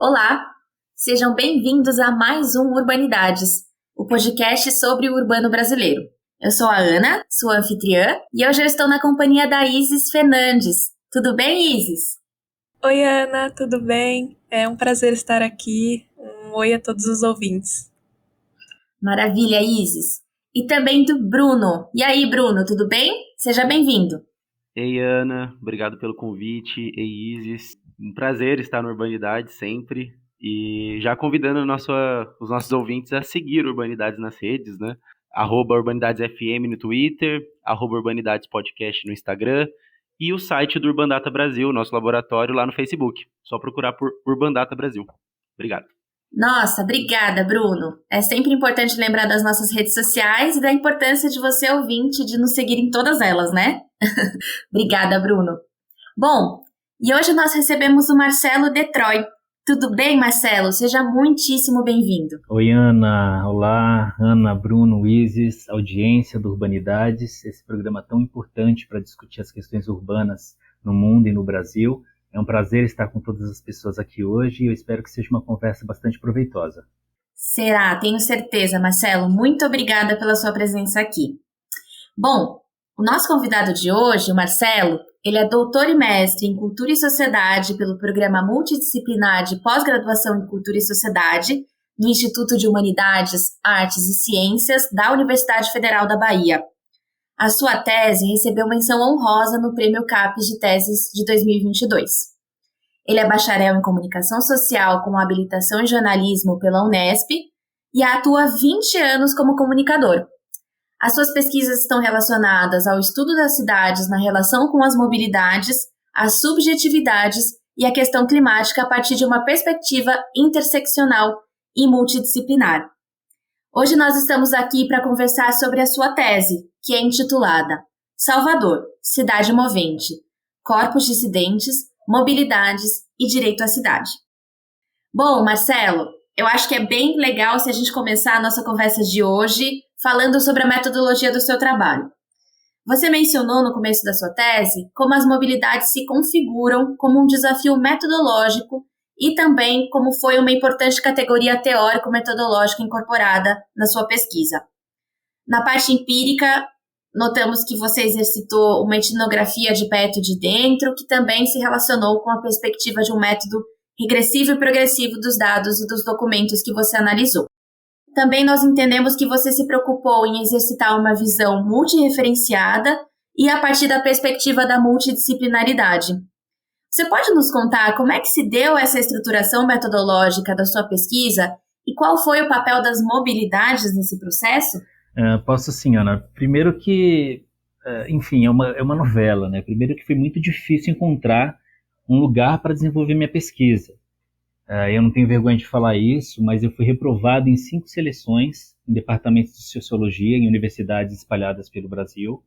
Olá, sejam bem-vindos a mais um Urbanidades, o podcast sobre o urbano brasileiro. Eu sou a Ana, sua anfitriã, e hoje eu estou na companhia da Isis Fernandes. Tudo bem, Isis? Oi, Ana, tudo bem? É um prazer estar aqui. Um oi a todos os ouvintes. Maravilha, Isis. E também do Bruno. E aí, Bruno, tudo bem? Seja bem-vindo. Ei, Ana, obrigado pelo convite. Ei, Isis, um prazer estar no Urbanidade sempre. E já convidando os nossos ouvintes a seguir Urbanidades nas redes, né? @UrbanidadesFM no Twitter, @Urbanidadespodcast no Instagram e o site do Urbandata Brasil, nosso laboratório lá no Facebook. Só procurar por Urbandata Brasil. Obrigado. Nossa, obrigada, Bruno. É sempre importante lembrar das nossas redes sociais e da importância de você, ouvinte, de nos seguir em todas elas, né? Obrigada, Bruno. Bom, e hoje nós recebemos o Marcelo Detroit. Tudo bem, Marcelo? Seja muitíssimo bem-vindo. Oi, Ana. Olá, Ana, Bruno, Isis, audiência do Urbanidades, esse programa tão importante para discutir as questões urbanas no mundo e no Brasil. É um prazer estar com todas as pessoas aqui hoje e eu espero que seja uma conversa bastante proveitosa. Será, tenho certeza, Marcelo. Muito obrigada pela sua presença aqui. Bom, o nosso convidado de hoje, o Marcelo, ele é doutor e mestre em Cultura e Sociedade pelo Programa Multidisciplinar de Pós-Graduação em Cultura e Sociedade do Instituto de Humanidades, Artes e Ciências da Universidade Federal da Bahia. A sua tese recebeu menção honrosa no Prêmio CAPES de Teses de 2022. Ele é bacharel em Comunicação Social com habilitação em Jornalismo pela Unesp e atua há 20 anos como comunicador. As suas pesquisas estão relacionadas ao estudo das cidades na relação com as mobilidades, as subjetividades e a questão climática a partir de uma perspectiva interseccional e multidisciplinar. Hoje nós estamos aqui para conversar sobre a sua tese, que é intitulada Salvador, Cidade Movente, Corpos Dissidentes, Mobilidades e Direito à Cidade. Bom, Marcelo, eu acho que é bem legal se a gente começar a nossa conversa de hoje falando sobre a metodologia do seu trabalho. Você mencionou no começo da sua tese como as mobilidades se configuram como um desafio metodológico e também como foi uma importante categoria teórico-metodológica incorporada na sua pesquisa. Na parte empírica, notamos que você exercitou uma etnografia de perto e de dentro, que também se relacionou com a perspectiva de um método regressivo e progressivo dos dados e dos documentos que você analisou. Também nós entendemos que você se preocupou em exercitar uma visão multirreferenciada e a partir da perspectiva da multidisciplinaridade. Você pode nos contar como é que se deu essa estruturação metodológica da sua pesquisa e qual foi o papel das mobilidades nesse processo? Posso sim, Ana. Primeiro que, enfim, é uma novela, né? Primeiro que foi muito difícil encontrar um lugar para desenvolver minha pesquisa. Eu não tenho vergonha de falar isso, mas eu fui reprovado em 5 seleções em departamentos de sociologia em universidades espalhadas pelo Brasil.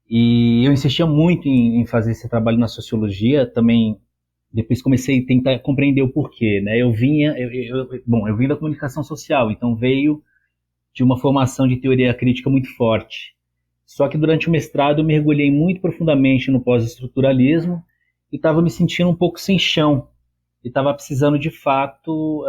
E eu insistia muito em fazer esse trabalho na sociologia, também depois comecei a tentar compreender o porquê, né? Eu vim da comunicação social, então veio de uma formação de teoria crítica muito forte. Só que durante o mestrado eu mergulhei muito profundamente no pós-estruturalismo e estava me sentindo um pouco sem chão. E estava precisando, de fato,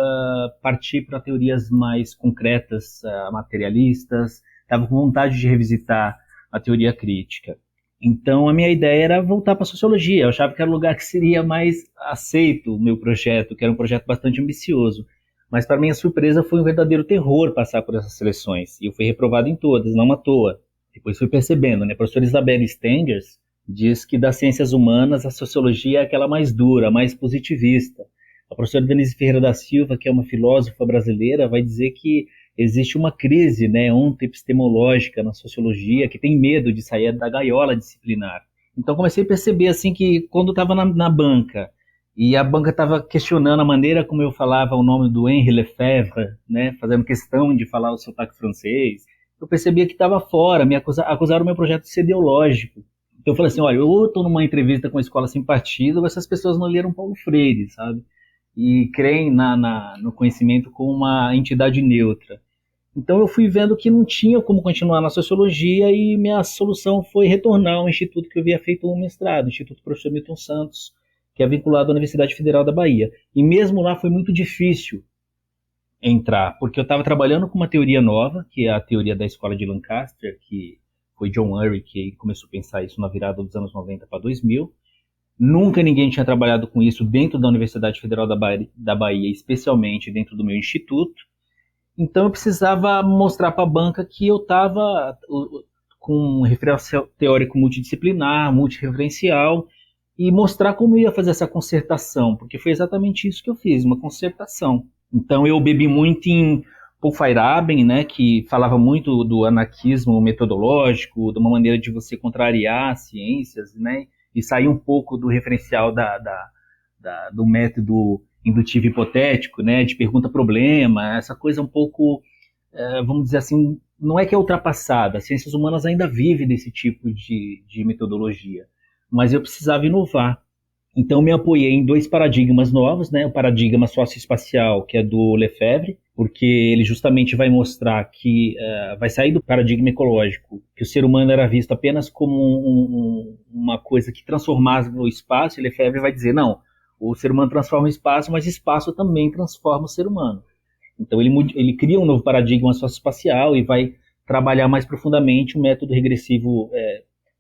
partir para teorias mais concretas, materialistas. Estava com vontade de revisitar a teoria crítica. Então, a minha ideia era voltar para a sociologia. Eu achava que era o lugar que seria mais aceito o meu projeto, que era um projeto bastante ambicioso. Mas, para minha surpresa, foi um verdadeiro terror passar por essas seleções. E eu fui reprovado em todas, não à toa. Depois fui percebendo, né? A professora Isabelle Stengers diz que das ciências humanas, a sociologia é aquela mais dura, mais positivista. A professora Denise Ferreira da Silva, que é uma filósofa brasileira, vai dizer que existe uma crise, né, ontoepistemológica na sociologia, que tem medo de sair da gaiola disciplinar. Então comecei a perceber assim que quando estava na banca, e a banca estava questionando a maneira como eu falava o nome do Henri Lefebvre, né, fazendo questão de falar o sotaque francês, eu percebia que estava fora, acusaram o meu projeto de ser ideológico. Então eu falei assim, olha, eu estou numa entrevista com a Escola Sem Partido, ou essas pessoas não leram Paulo Freire, sabe? E creem no conhecimento como uma entidade neutra. Então eu fui vendo que não tinha como continuar na sociologia e minha solução foi retornar ao instituto que eu havia feito um mestrado, o Instituto Professor Milton Santos, que é vinculado à Universidade Federal da Bahia. E mesmo lá foi muito difícil entrar, porque eu estava trabalhando com uma teoria nova, que é a teoria da escola de Lancaster, que foi John Urry que começou a pensar isso na virada dos anos 90 para 2000. Nunca ninguém tinha trabalhado com isso dentro da Universidade Federal da Bahia, especialmente dentro do meu instituto. Então eu precisava mostrar para a banca que eu estava com um referencial teórico multidisciplinar, multireferencial, e mostrar como eu ia fazer essa concertação, porque foi exatamente isso que eu fiz, uma concertação. Então eu bebi muito em Paul Feyerabend, né, que falava muito do anarquismo metodológico, de uma maneira de você contrariar as ciências, né, e sair um pouco do referencial do método indutivo hipotético, né, de pergunta-problema, essa coisa um pouco, vamos dizer assim, não é que é ultrapassada, as ciências humanas ainda vivem desse tipo de metodologia, mas eu precisava inovar. Então me apoiei em 2 paradigmas novos, né, o paradigma socioespacial, que é do Lefebvre, porque ele justamente vai mostrar que vai sair do paradigma ecológico, que o ser humano era visto apenas como uma coisa que transformava o espaço, e Lefebvre vai dizer, não, o ser humano transforma o espaço, mas espaço também transforma o ser humano. Então ele cria um novo paradigma socioespacial e vai trabalhar mais profundamente o método regressivo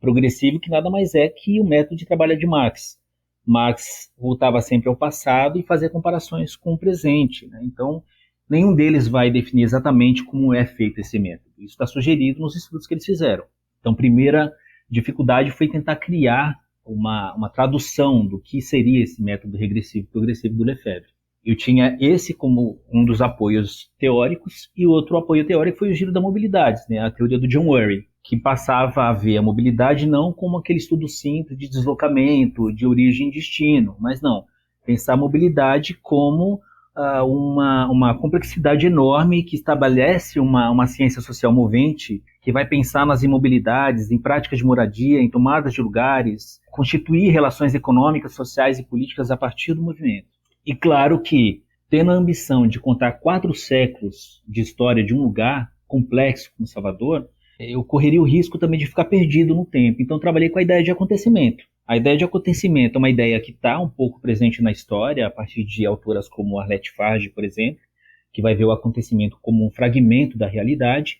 progressivo, que nada mais é que o método de trabalho de Marx. Marx voltava sempre ao passado e fazia comparações com o presente, né? Então, nenhum deles vai definir exatamente como é feito esse método. Isso está sugerido nos estudos que eles fizeram. Então, a primeira dificuldade foi tentar criar uma tradução do que seria esse método regressivo progressivo do Lefebvre. Eu tinha esse como um dos apoios teóricos, e o outro apoio teórico foi o giro da mobilidade, né? A teoria do John Urry, que passava a ver a mobilidade não como aquele estudo simples de deslocamento, de origem e destino, mas não, pensar a mobilidade como uma complexidade enorme que estabelece uma ciência social movente que vai pensar nas imobilidades, em práticas de moradia, em tomadas de lugares, constituir relações econômicas, sociais e políticas a partir do movimento. E claro que, tendo a ambição de contar 4 séculos de história de um lugar complexo como Salvador, eu correria o risco também de ficar perdido no tempo. Então trabalhei com a ideia de acontecimento. A ideia de acontecimento é uma ideia que está um pouco presente na história, a partir de autoras como Arlette Farge, por exemplo, que vai ver o acontecimento como um fragmento da realidade.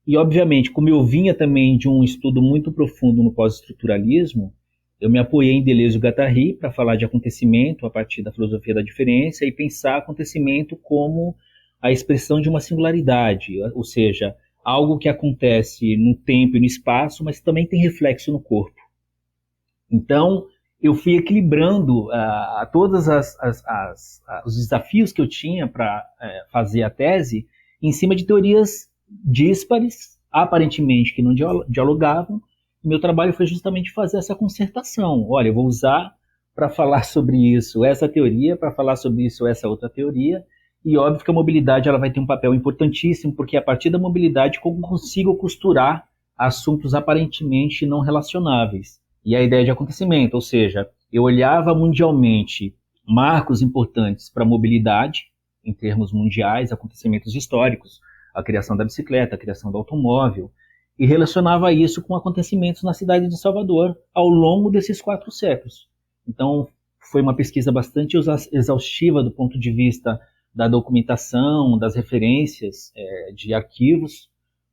E, obviamente, como eu vinha também de um estudo muito profundo no pós-estruturalismo, eu me apoiei em Deleuze e Guattari para falar de acontecimento a partir da filosofia da diferença e pensar acontecimento como a expressão de uma singularidade, ou seja, algo que acontece no tempo e no espaço, mas também tem reflexo no corpo. Então, eu fui equilibrando todos os desafios que eu tinha para fazer a tese em cima de teorias díspares, aparentemente que não dialogavam. Meu trabalho foi justamente fazer essa concertação. Olha, eu vou usar para falar sobre isso essa teoria, para falar sobre isso essa outra teoria. E óbvio que a mobilidade ela vai ter um papel importantíssimo, porque a partir da mobilidade eu consigo costurar assuntos aparentemente não relacionáveis. E a ideia de acontecimento, ou seja, eu olhava mundialmente marcos importantes para a mobilidade, em termos mundiais, acontecimentos históricos, a criação da bicicleta, a criação do automóvel, e relacionava isso com acontecimentos na cidade de Salvador ao longo desses 4 séculos. Então, foi uma pesquisa bastante exaustiva do ponto de vista da documentação, das referências de arquivos,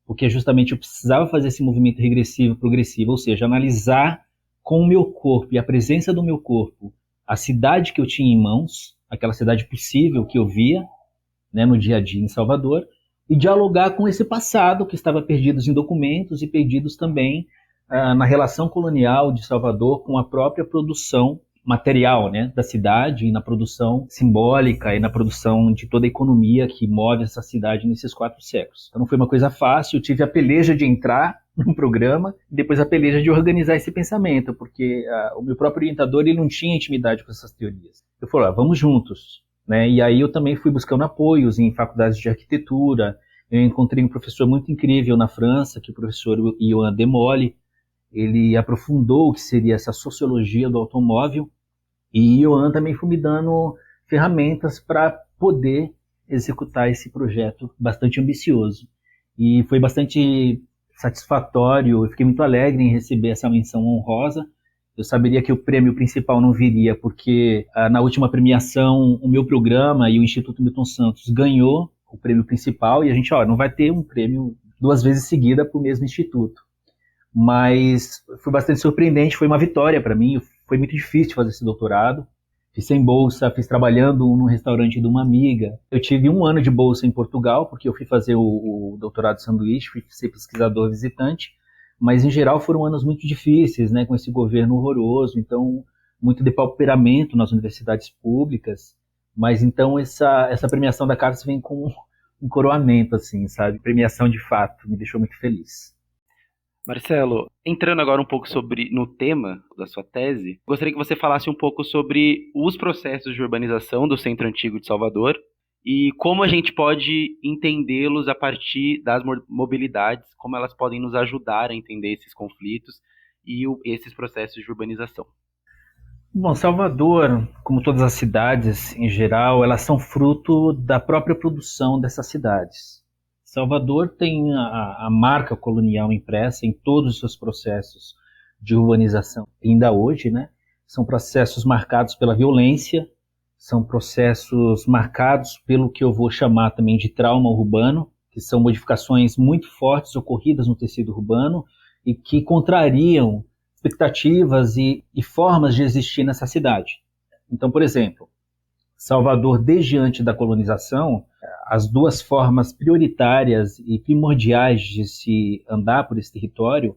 porque justamente eu precisava fazer esse movimento regressivo, progressivo, ou seja, analisar com o meu corpo e a presença do meu corpo a cidade que eu tinha em mãos, aquela cidade possível que eu via, né, no dia a dia em Salvador, e dialogar com esse passado que estava perdidos em documentos e perdidos também na relação colonial de Salvador com a própria produção material, né, da cidade, e na produção simbólica e na produção de toda a economia que move essa cidade nesses 4 séculos. Então não foi uma coisa fácil, eu tive a peleja de entrar no programa e depois a peleja de organizar esse pensamento, porque o meu próprio orientador ele não tinha intimidade com essas teorias. Eu falei, vamos juntos. Né? E aí eu também fui buscando apoios em faculdades de arquitetura. Eu encontrei um professor muito incrível na França, que é o professor Ian Demoli. Ele aprofundou o que seria essa sociologia do automóvel, e Ian também foi me dando ferramentas para poder executar esse projeto bastante ambicioso. E foi bastante satisfatório, eu fiquei muito alegre em receber essa menção honrosa, eu saberia que o prêmio principal não viria, porque na última premiação o meu programa e o Instituto Milton Santos ganhou o prêmio principal e a gente, não vai ter um prêmio 2 vezes seguida para o mesmo instituto. Mas foi bastante surpreendente, foi uma vitória para mim, foi muito difícil fazer esse doutorado. Fiz sem bolsa, fiz trabalhando num restaurante de uma amiga. Eu tive 1 ano de bolsa em Portugal, porque eu fui fazer o doutorado de sanduíche, fui ser pesquisador visitante, mas em geral foram anos muito difíceis, né, com esse governo horroroso, então muito depauperamento nas universidades públicas, mas então essa premiação da CAPES vem com um coroamento, assim, sabe? Premiação de fato, me deixou muito feliz. Marcelo, entrando agora um pouco no tema da sua tese, gostaria que você falasse um pouco sobre os processos de urbanização do Centro Antigo de Salvador e como a gente pode entendê-los a partir das mobilidades, como elas podem nos ajudar a entender esses conflitos e esses processos de urbanização. Bom, Salvador, como todas as cidades em geral, elas são fruto da própria produção dessas cidades. Salvador tem a marca colonial impressa em todos os seus processos de urbanização. Ainda hoje, né, são processos marcados pela violência, são processos marcados pelo que eu vou chamar também de trauma urbano, que são modificações muito fortes ocorridas no tecido urbano e que contrariam expectativas e formas de existir nessa cidade. Então, por exemplo, Salvador, desde antes da colonização, as 2 formas prioritárias e primordiais de se andar por esse território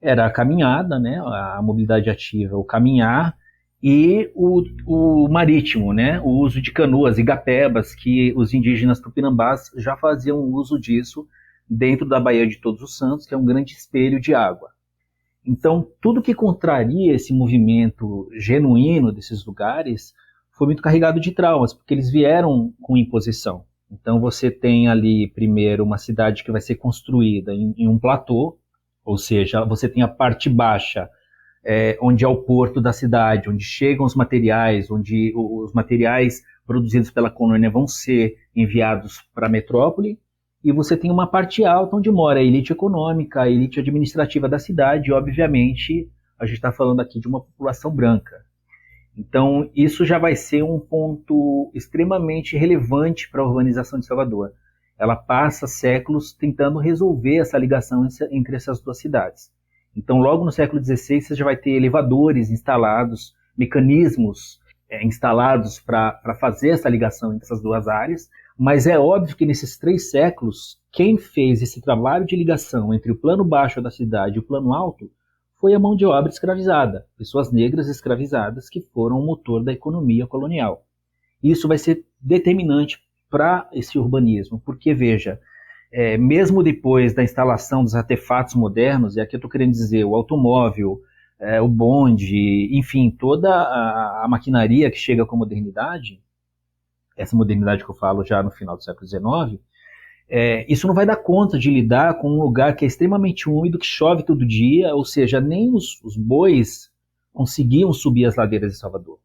era a caminhada, né, a mobilidade ativa, o caminhar e o marítimo, né, o uso de canoas, igapebas, que os indígenas tupinambás já faziam uso disso dentro da Baía de Todos os Santos, que é um grande espelho de água. Então, tudo que contraria esse movimento genuíno desses lugares foi muito carregado de traumas, porque eles vieram com imposição. Então você tem ali, primeiro, uma cidade que vai ser construída em um platô, ou seja, você tem a parte baixa, onde é o porto da cidade, onde chegam os materiais, onde os materiais produzidos pela colônia vão ser enviados para a metrópole, e você tem uma parte alta onde mora a elite econômica, a elite administrativa da cidade, e obviamente a gente está falando aqui de uma população branca. Então, isso já vai ser um ponto extremamente relevante para a urbanização de Salvador. Ela passa séculos tentando resolver essa ligação entre essas 2 cidades. Então, logo no século XVI, você já vai ter elevadores instalados, mecanismos instalados para fazer essa ligação entre essas 2 áreas, mas é óbvio que nesses 3 séculos, quem fez esse trabalho de ligação entre o plano baixo da cidade e o plano alto foi a mão de obra escravizada, pessoas negras escravizadas que foram o motor da economia colonial. Isso vai ser determinante para esse urbanismo, porque, veja, mesmo depois da instalação dos artefatos modernos, e aqui eu estou querendo dizer o automóvel, o bonde, enfim, toda a maquinaria que chega com a modernidade, essa modernidade que eu falo já no final do século XIX, isso não vai dar conta de lidar com um lugar que é extremamente úmido, que chove todo dia, ou seja, nem os bois conseguiam subir as ladeiras de Salvador.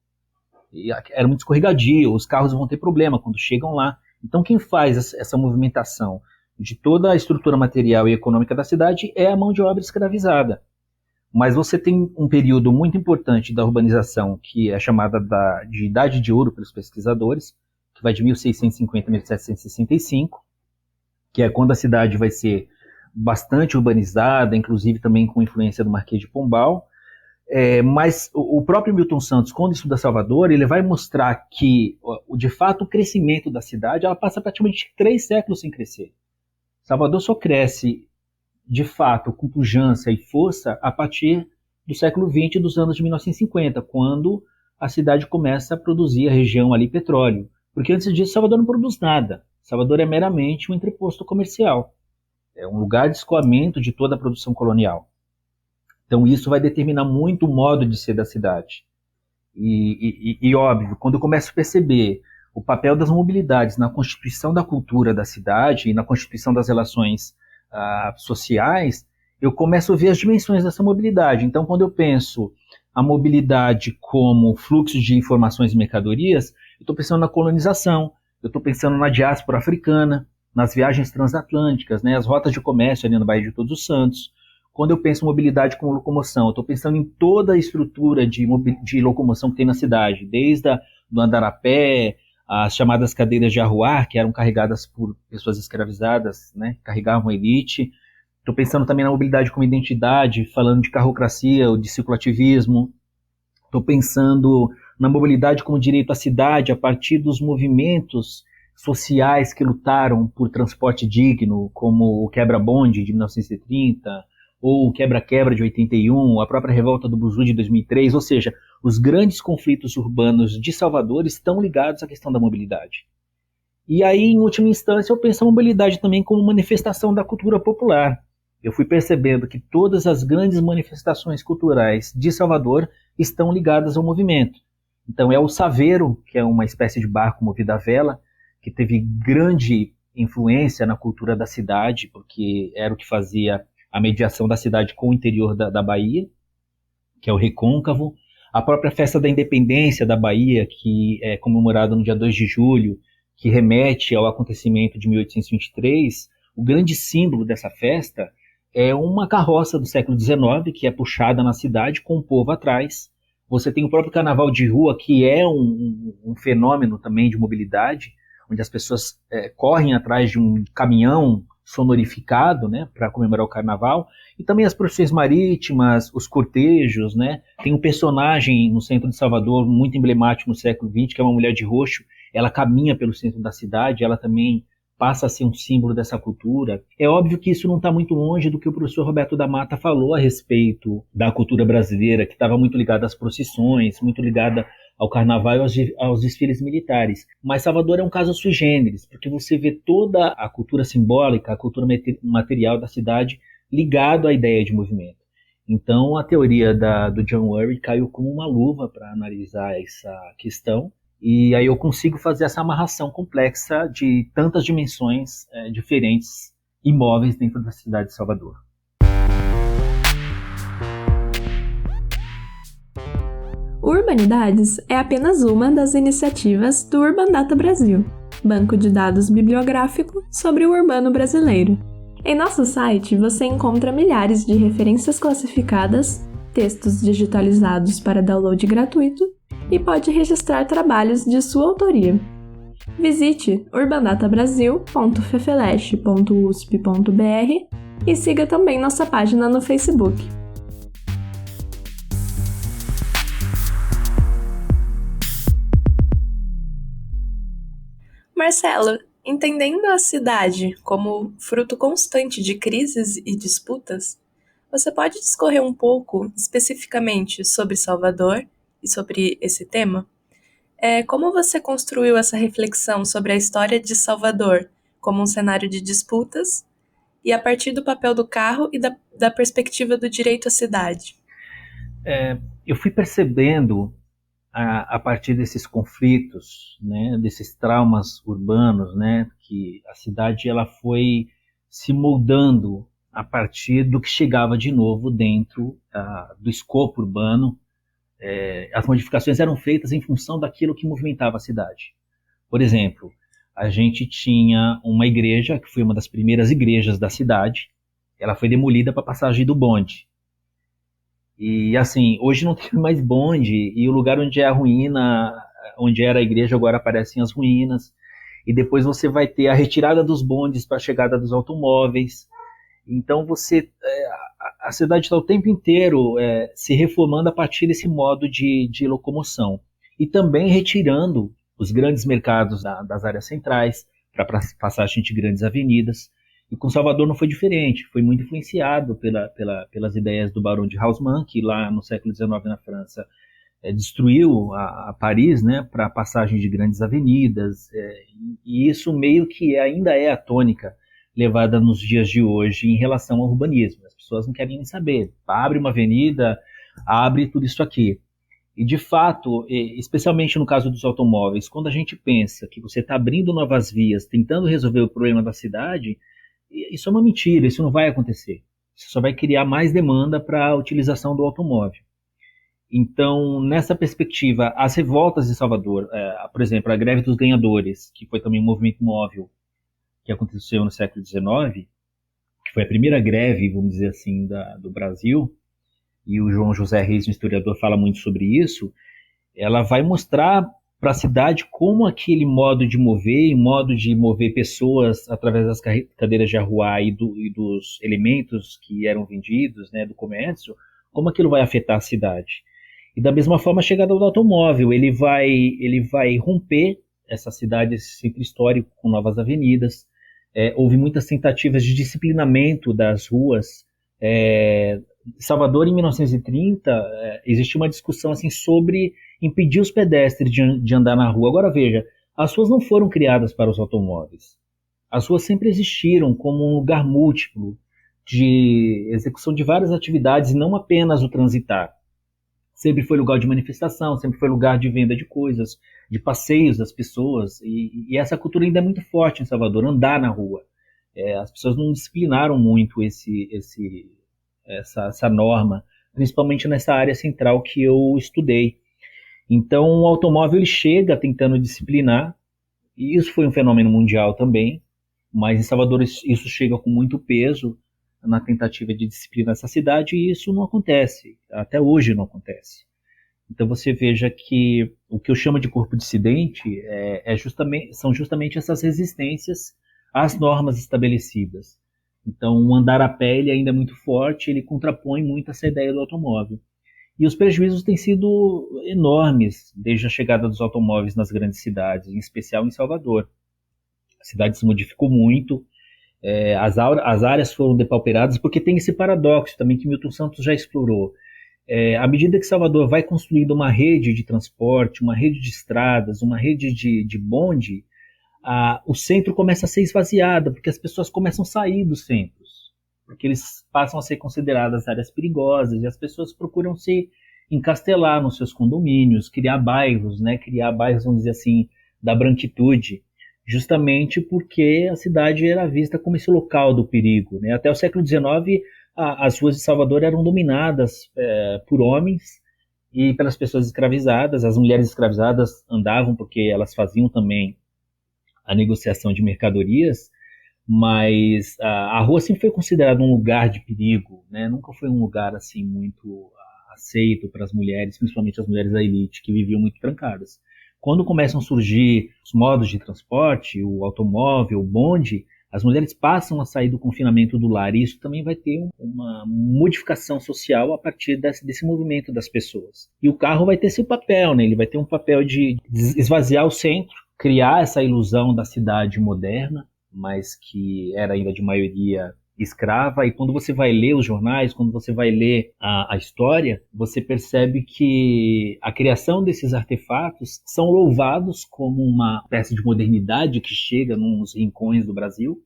E era muito escorregadio, os carros vão ter problema quando chegam lá. Então quem faz essa movimentação de toda a estrutura material e econômica da cidade é a mão de obra escravizada. Mas você tem um período muito importante da urbanização, que é chamada de Idade de Ouro pelos pesquisadores, que vai de 1650 a 1765, que é quando a cidade vai ser bastante urbanizada, inclusive também com influência do Marquês de Pombal. Mas o próprio Milton Santos, quando estuda Salvador, ele vai mostrar que, de fato, o crescimento da cidade ela passa praticamente 3 séculos sem crescer. Salvador só cresce, de fato, com pujança e força a partir do século XX, dos anos de 1950, quando a cidade começa a produzir a região ali petróleo. Porque antes disso, Salvador não produz nada. Salvador é meramente um entreposto comercial. É um lugar de escoamento de toda a produção colonial. Então isso vai determinar muito o modo de ser da cidade. E óbvio, quando eu começo a perceber o papel das mobilidades na constituição da cultura da cidade e na constituição das relações sociais, eu começo a ver as dimensões dessa mobilidade. Então quando eu penso a mobilidade como fluxo de informações e mercadorias, eu estou pensando na colonização, eu estou pensando na diáspora africana, nas viagens transatlânticas, né, as rotas de comércio ali na Baía de Todos os Santos. quando eu penso em mobilidade como locomoção, eu estou pensando em toda a estrutura de locomoção que tem na cidade, desde do andar a pé, as chamadas cadeiras de arruar, que eram carregadas por pessoas escravizadas, né, carregavam a elite. Estou pensando também na mobilidade como identidade, falando de carrocracia, ou de circulativismo. Estou pensando na mobilidade como direito à cidade, a partir dos movimentos sociais que lutaram por transporte digno, como o quebra-bonde de 1930, ou o quebra-quebra de 81, a própria revolta do Buzu de 2003, ou seja, os grandes conflitos urbanos de Salvador estão ligados à questão da mobilidade. E aí, em última instância, eu penso a mobilidade também como manifestação da cultura popular. Eu fui percebendo que todas as grandes manifestações culturais de Salvador estão ligadas ao movimento. Então é o Saveiro, que é uma espécie de barco movido à vela, que teve grande influência na cultura da cidade, porque era o que fazia a mediação da cidade com o interior da Bahia, que é o Recôncavo. A própria festa da independência da Bahia, que é comemorada no dia 2 de julho, que remete ao acontecimento de 1823, o grande símbolo dessa festa é uma carroça do século XIX, que é puxada na cidade com o povo atrás. Você tem o próprio carnaval de rua, que é um fenômeno também de mobilidade, onde as pessoas correm atrás de um caminhão sonorificado, né, para comemorar o carnaval. E também as procissões marítimas, os cortejos, né? Tem um personagem no centro de Salvador, muito emblemático no século XX, que é uma mulher de roxo. Ela caminha pelo centro da cidade, ela também passa a ser um símbolo dessa cultura. É óbvio que isso não está muito longe do que o professor Roberto da Mata falou a respeito da cultura brasileira, que estava muito ligada às procissões, muito ligada ao carnaval e aos desfiles militares. Mas Salvador é um caso sui generis, porque você vê toda a cultura simbólica, a cultura material da cidade ligado à ideia de movimento. Então a teoria do John Urry caiu como uma luva para analisar essa questão. E aí eu consigo fazer essa amarração complexa de tantas dimensões diferentes imóveis dentro da cidade de Salvador. O Urbanidades é apenas uma das iniciativas do Urban Data Brasil, banco de dados bibliográfico sobre o urbano brasileiro. Em nosso site você encontra milhares de referências classificadas, textos digitalizados para download gratuito e pode registrar trabalhos de sua autoria. Visite urbandatabrasil.fefeleste.usp.br e siga também nossa página no Facebook. Marcelo, entendendo a cidade como fruto constante de crises e disputas, você pode discorrer um pouco especificamente sobre Salvador e sobre esse tema? Como você construiu essa reflexão sobre a história de Salvador como um cenário de disputas e a partir do papel do carro e da perspectiva do direito à cidade? Eu fui percebendo a partir desses conflitos, né, desses traumas urbanos, né, que a cidade ela foi se moldando a partir do que chegava de novo dentro do escopo urbano. As modificações eram feitas em função daquilo que movimentava a cidade. Por exemplo, a gente tinha uma igreja, que foi uma das primeiras igrejas da cidade, ela foi demolida para a passagem do bonde. E assim, hoje não tem mais bonde, e o lugar onde é a ruína, onde era a igreja, agora aparecem as ruínas. E depois você vai ter a retirada dos bondes para a chegada dos automóveis. Então a cidade está o tempo inteiro se reformando a partir desse modo de locomoção. E também retirando os grandes mercados das áreas centrais para passagem de grandes avenidas. E com Salvador não foi diferente, foi muito influenciado pelas ideias do Barão de Haussmann, que lá no século XIX na França destruiu a Paris, né, para passagem de grandes avenidas, e isso meio que ainda é a tônica levada nos dias de hoje em relação ao urbanismo. As pessoas não querem nem saber, abre uma avenida, abre tudo isso aqui. E de fato, especialmente no caso dos automóveis, quando a gente pensa que você está abrindo novas vias, tentando resolver o problema da cidade, isso é uma mentira, isso não vai acontecer. Isso só vai criar mais demanda para a utilização do automóvel. Então, nessa perspectiva, as revoltas de Salvador, por exemplo, a greve dos lenhadores, que foi também um movimento móvel que aconteceu no século XIX, que foi a primeira greve, vamos dizer assim, do Brasil, e o João José Reis, um historiador, fala muito sobre isso. Ela vai mostrar para a cidade como aquele modo de mover pessoas através das cadeiras de arruar e dos elementos que eram vendidos, né, do comércio, como aquilo vai afetar a cidade. E da mesma forma a chegada do automóvel, ele vai romper essa cidade, esse centro histórico com novas avenidas. Houve muitas tentativas de disciplinamento das ruas. Salvador, em 1930, existia uma discussão assim, sobre impedir os pedestres de andar na rua. Agora veja, as ruas não foram criadas para os automóveis. As ruas sempre existiram como um lugar múltiplo de execução de várias atividades e não apenas o transitar. Sempre foi lugar de manifestação, sempre foi lugar de venda de coisas, de passeios das pessoas, e essa cultura ainda é muito forte em Salvador, andar na rua. As pessoas não disciplinaram muito essa norma, principalmente nessa área central que eu estudei. Então o automóvel ele chega tentando disciplinar, e isso foi um fenômeno mundial também, mas em Salvador isso chega com muito peso na tentativa de disciplinar essa cidade, e isso não acontece, até hoje não acontece. Então você veja que o que eu chamo de corpo dissidente são justamente essas resistências às normas estabelecidas. Então o andar a pé ele ainda é muito forte, ele contrapõe muito essa ideia do automóvel. E os prejuízos têm sido enormes desde a chegada dos automóveis nas grandes cidades, em especial em Salvador. A cidade se modificou muito, as áreas foram depauperadas, porque tem esse paradoxo também que Milton Santos já explorou. À medida que Salvador vai construindo uma rede de transporte, uma rede de estradas, uma rede de bonde, o centro começa a ser esvaziado, porque as pessoas começam a sair dos centros, porque eles passam a ser consideradas áreas perigosas, e as pessoas procuram se encastelar nos seus condomínios, criar bairros, vamos dizer assim, da branquitude, justamente porque a cidade era vista como esse local do perigo, né? Até o século XIX, as ruas de Salvador eram dominadas por homens e pelas pessoas escravizadas. As mulheres escravizadas andavam porque elas faziam também a negociação de mercadorias, mas a rua sempre foi considerada um lugar de perigo, né? Nunca foi um lugar assim muito aceito para as mulheres, principalmente as mulheres da elite, que viviam muito trancadas. Quando começam a surgir os modos de transporte, o automóvel, o bonde, as mulheres passam a sair do confinamento do lar, e isso também vai ter uma modificação social a partir desse movimento das pessoas. E o carro vai ter seu papel, né? Ele vai ter um papel de esvaziar o centro, criar essa ilusão da cidade moderna, mas que era ainda de maioria escrava. E quando você vai ler os jornais, quando você vai ler a história, você percebe que a criação desses artefatos são louvados como uma peça de modernidade que chega nos rincões do Brasil,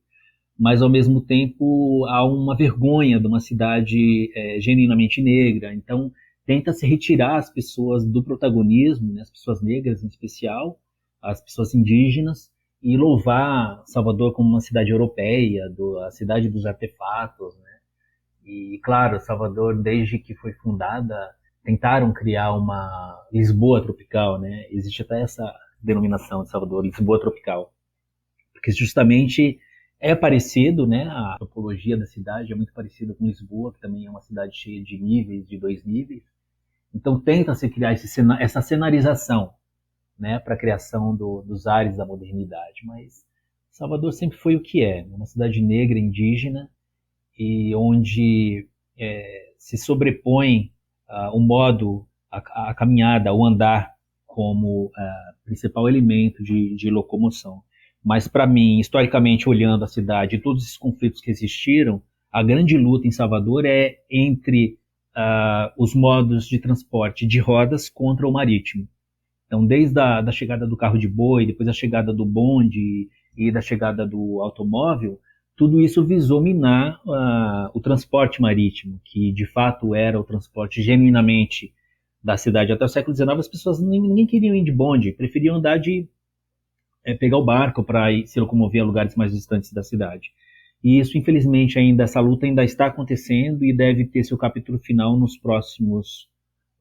mas ao mesmo tempo há uma vergonha de uma cidade genuinamente negra. Então tenta-se retirar as pessoas do protagonismo, né, as pessoas negras em especial, as pessoas indígenas, e louvar Salvador como uma cidade europeia, a cidade dos artefatos, né? E, claro, Salvador, desde que foi fundada, tentaram criar uma Lisboa tropical, né? Existe até essa denominação de Salvador, Lisboa tropical, porque justamente é parecido, né? A topologia da cidade é muito parecida com Lisboa, que também é uma cidade cheia de níveis, de 2 níveis. Então tenta-se criar essa cenarização, né, para a criação dos ares da modernidade. Mas Salvador sempre foi o que é, uma cidade negra, indígena, e onde se sobrepõe o modo, a caminhada, o andar como principal elemento de locomoção. Mas para mim, historicamente olhando a cidade e todos esses conflitos que existiram, a grande luta em Salvador é entre os modos de transporte de rodas contra o marítimo. Então, desde a chegada do carro de boi, depois a chegada do bonde e da chegada do automóvel, tudo isso visou minar o transporte marítimo, que de fato era o transporte genuinamente da cidade. Até o século XIX, as pessoas ninguém queria ir de bonde, preferiam andar pegar o barco para se locomover a lugares mais distantes da cidade. E isso, infelizmente, essa luta ainda está acontecendo e deve ter seu capítulo final nos próximos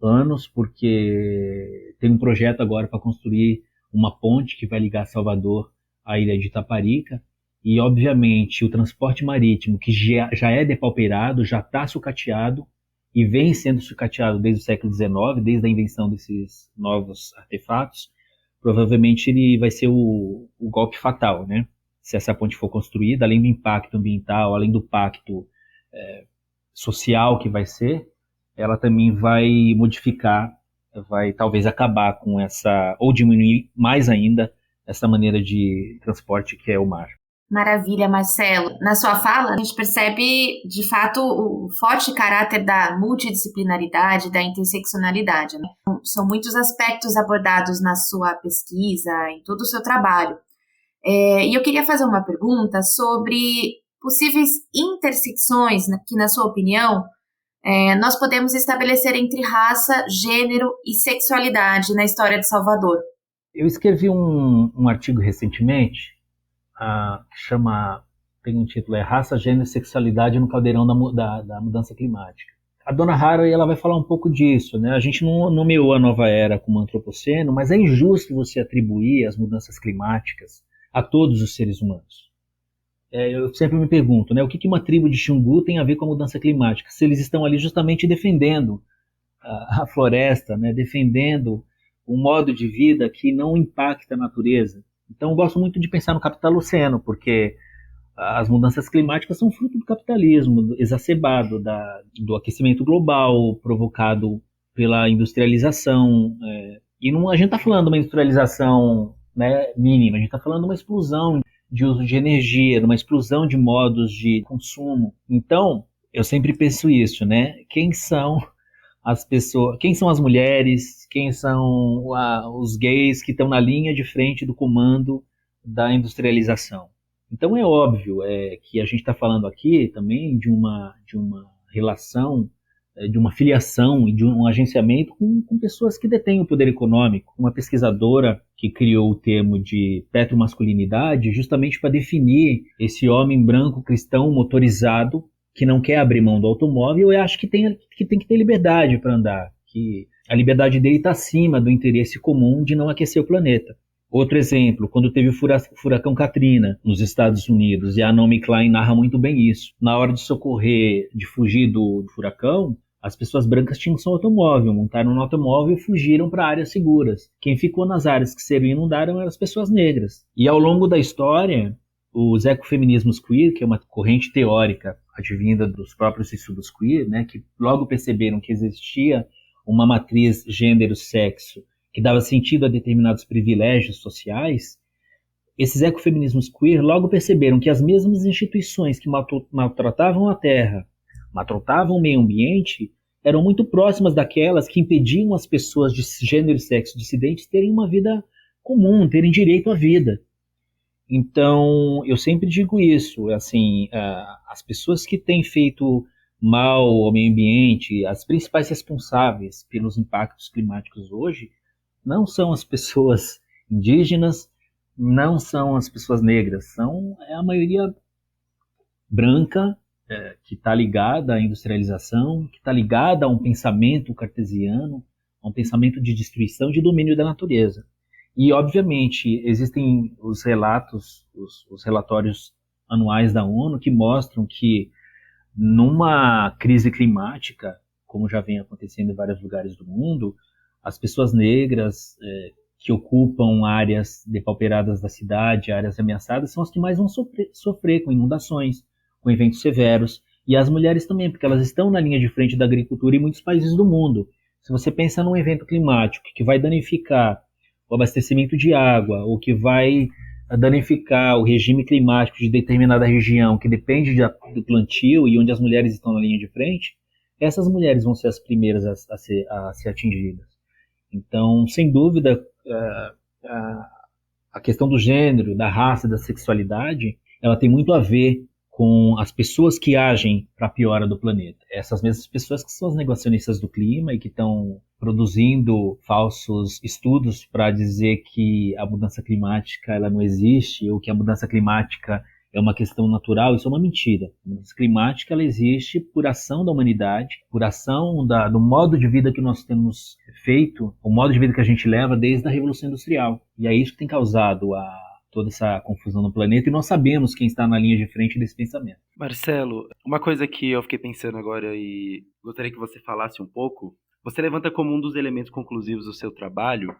anos, porque tem um projeto agora para construir uma ponte que vai ligar Salvador à ilha de Itaparica, E, obviamente, o transporte marítimo, que já é depauperado, já está sucateado, e vem sendo sucateado desde o século XIX, desde a invenção desses novos artefatos, provavelmente ele vai ser o golpe fatal, né? Se essa ponte for construída, além do impacto ambiental, além do pacto social que vai ser, ela também vai modificar, vai talvez acabar com essa, ou diminuir mais ainda, essa maneira de transporte que é o mar. Maravilha, Marcelo. Na sua fala, a gente percebe, de fato, o forte caráter da multidisciplinaridade, da interseccionalidade, né? São muitos aspectos abordados na sua pesquisa, em todo o seu trabalho. E eu queria fazer uma pergunta sobre possíveis intersecções que, na sua opinião, nós podemos estabelecer entre raça, gênero e sexualidade na história de Salvador. Eu escrevi um artigo recentemente, que tem um título, Raça, Gênero e Sexualidade no Caldeirão da Mudança Climática. A dona Haraway, ela vai falar um pouco disso, né? A gente não nomeou a nova era como antropoceno, mas é injusto você atribuir as mudanças climáticas a todos os seres humanos. Eu sempre me pergunto, né, o que uma tribo de Xingu tem a ver com a mudança climática? Se eles estão ali justamente defendendo a floresta, né, defendendo um modo de vida que não impacta a natureza. Então eu gosto muito de pensar no capitaloceno, porque as mudanças climáticas são fruto do capitalismo exacerbado, do aquecimento global provocado pela industrialização. E a gente está falando de uma industrialização, né, mínima, a gente está falando de uma explosão de uso de energia, de uma explosão de modos de consumo. Então, eu sempre penso isso, né? Quem são as pessoas, quem são as mulheres, quem são os gays que estão na linha de frente do comando da industrialização? Então é óbvio que a gente está falando aqui também de uma relação, de uma filiação e de um agenciamento com pessoas que detêm o poder econômico. Uma pesquisadora que criou o termo de petromasculinidade justamente para definir esse homem branco cristão motorizado que não quer abrir mão do automóvel e acha que tem que ter liberdade para andar, que a liberdade dele está acima do interesse comum de não aquecer o planeta. Outro exemplo, quando teve o furacão Katrina nos Estados Unidos, e a Naomi Klein narra muito bem isso. Na hora de socorrer, de fugir do furacão, as pessoas brancas tinham seu automóvel, montaram no automóvel e fugiram para áreas seguras. Quem ficou nas áreas que seriam inundadas eram as pessoas negras. E ao longo da história, os ecofeminismos queer, que é uma corrente teórica advinda dos próprios estudos queer, né, que logo perceberam que existia uma matriz gênero-sexo que dava sentido a determinados privilégios sociais, esses ecofeminismos queer logo perceberam que as mesmas instituições que maltratavam a terra, maltratavam o meio ambiente, eram muito próximas daquelas que impediam as pessoas de gênero e sexo dissidentes terem uma vida comum, terem direito à vida. Então, eu sempre digo isso, assim, as pessoas que têm feito mal ao meio ambiente, as principais responsáveis pelos impactos climáticos hoje, não são as pessoas indígenas, não são as pessoas negras, é a maioria branca, que está ligada à industrialização, que está ligada a um pensamento cartesiano, a um pensamento de destruição, de domínio da natureza. E, obviamente, existem os relatos, os relatórios anuais da ONU que mostram que numa crise climática, como já vem acontecendo em vários lugares do mundo, as pessoas negras que ocupam áreas depauperadas da cidade, áreas ameaçadas, são as que mais vão sofrer com inundações, com eventos severos. E as mulheres também, porque elas estão na linha de frente da agricultura em muitos países do mundo. Se você pensa num evento climático que vai danificar o abastecimento de água, ou que vai danificar o regime climático de determinada região, que depende do plantio e onde as mulheres estão na linha de frente, essas mulheres vão ser as primeiras a ser atingidas. Então, sem dúvida, a questão do gênero, da raça, da sexualidade, ela tem muito a ver com as pessoas que agem para a piora do planeta. Essas mesmas pessoas que são as negacionistas do clima e que estão produzindo falsos estudos para dizer que a mudança climática ela não existe ou que a mudança climática é uma questão natural, isso é uma mentira. A mudança climática ela existe por ação da humanidade, por ação do modo de vida que nós temos feito, o modo de vida que a gente leva desde a Revolução Industrial. E é isso que tem causado toda essa confusão no planeta, e nós sabemos quem está na linha de frente desse pensamento. Marcelo, uma coisa que eu fiquei pensando agora e gostaria que você falasse um pouco, você levanta como um dos elementos conclusivos do seu trabalho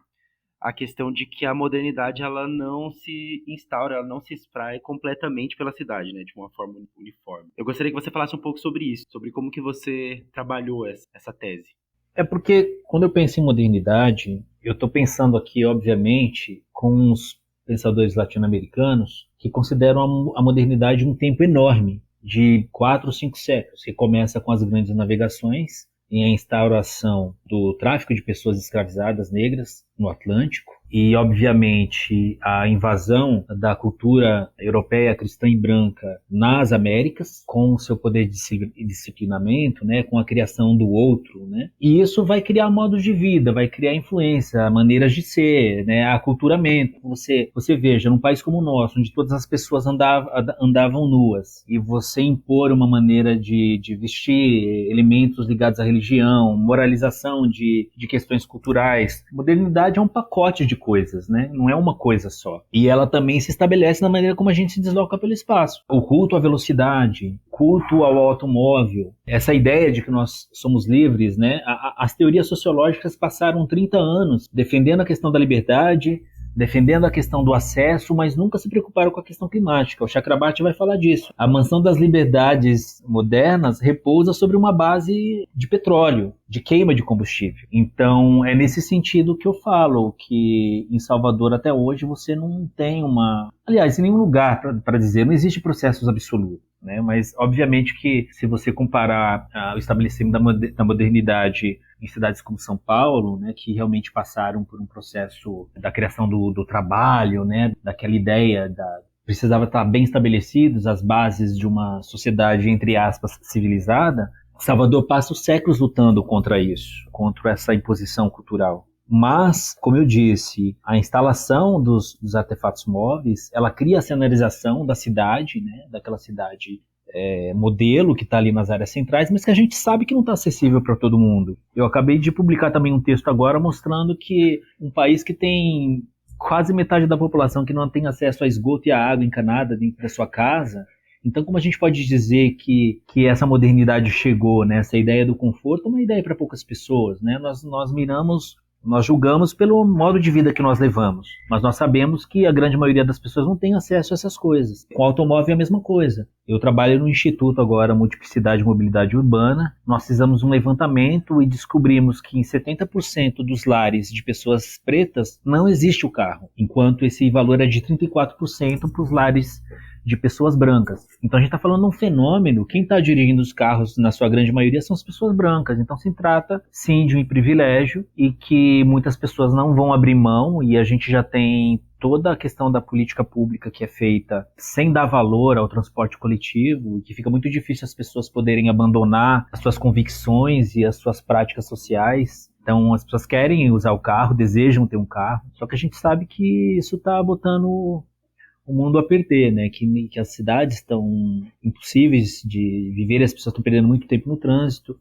a questão de que a modernidade ela não se instaura, ela não se espraia completamente pela cidade, né, de uma forma uniforme. Eu gostaria que você falasse um pouco sobre isso, sobre como que você trabalhou essa tese. É porque quando eu penso em modernidade, eu estou pensando aqui, obviamente, com os pensadores latino-americanos que consideram a modernidade um tempo enorme, de 4 ou 5 séculos, que começa com as grandes navegações e a instauração do tráfico de pessoas escravizadas negras no Atlântico, e, obviamente, a invasão da cultura europeia, cristã e branca nas Américas, com o seu poder de disciplinamento, né, com a criação do outro, né, e isso vai criar modos de vida, vai criar influência, maneiras de ser, né, aculturamento. Você veja, num país como o nosso, onde todas as pessoas andavam nuas, e você impor uma maneira de vestir, elementos ligados à religião, moralização de questões culturais. Modernidade é um pacote de coisas, né? Não é uma coisa só. E ela também se estabelece na maneira como a gente se desloca pelo espaço. O culto à velocidade, culto ao automóvel, essa ideia de que nós somos livres, né? As teorias sociológicas passaram 30 anos defendendo a questão da liberdade, defendendo a questão do acesso, mas nunca se preocuparam com a questão climática. O Chakrabarty vai falar disso. A mansão das liberdades modernas repousa sobre uma base de petróleo, de queima de combustível. Então, é nesse sentido que eu falo que em Salvador até hoje você não tem uma... Aliás, em nenhum lugar, para dizer, não existe processos absolutos, né? Mas, obviamente, que se você comparar o estabelecimento da modernidade em cidades como São Paulo, né, que realmente passaram por um processo da criação do trabalho, né, daquela ideia precisava estar bem estabelecidos as bases de uma sociedade, entre aspas, civilizada. Salvador passa os séculos lutando contra isso, contra essa imposição cultural. Mas, como eu disse, a instalação dos artefatos móveis, ela cria a cenarização da cidade, né, daquela cidade modelo que está ali nas áreas centrais, mas que a gente sabe que não está acessível para todo mundo. Eu acabei de publicar também um texto agora mostrando que um país que tem quase metade da população que não tem acesso a esgoto e a água encanada dentro da sua casa. Então, como a gente pode dizer que essa modernidade chegou, né? Essa ideia do conforto é uma ideia para poucas pessoas, né? Nós julgamos pelo modo de vida que nós levamos, mas nós sabemos que a grande maioria das pessoas não tem acesso a essas coisas. Com o automóvel é a mesma coisa. Eu trabalho no Instituto agora, Multiplicidade e Mobilidade Urbana. Nós fizemos um levantamento e descobrimos que em 70% dos lares de pessoas pretas não existe o carro, enquanto esse valor é de 34% para os lares de pessoas brancas. Então a gente está falando de um fenômeno, quem está dirigindo os carros na sua grande maioria são as pessoas brancas, então se trata sim de um privilégio e que muitas pessoas não vão abrir mão, e a gente já tem toda a questão da política pública que é feita sem dar valor ao transporte coletivo, que fica muito difícil as pessoas poderem abandonar as suas convicções e as suas práticas sociais. Então as pessoas querem usar o carro, desejam ter um carro, só que a gente sabe que isso está botando o mundo a perder, né? Que as cidades estão impossíveis de viver, as pessoas estão perdendo muito tempo no trânsito.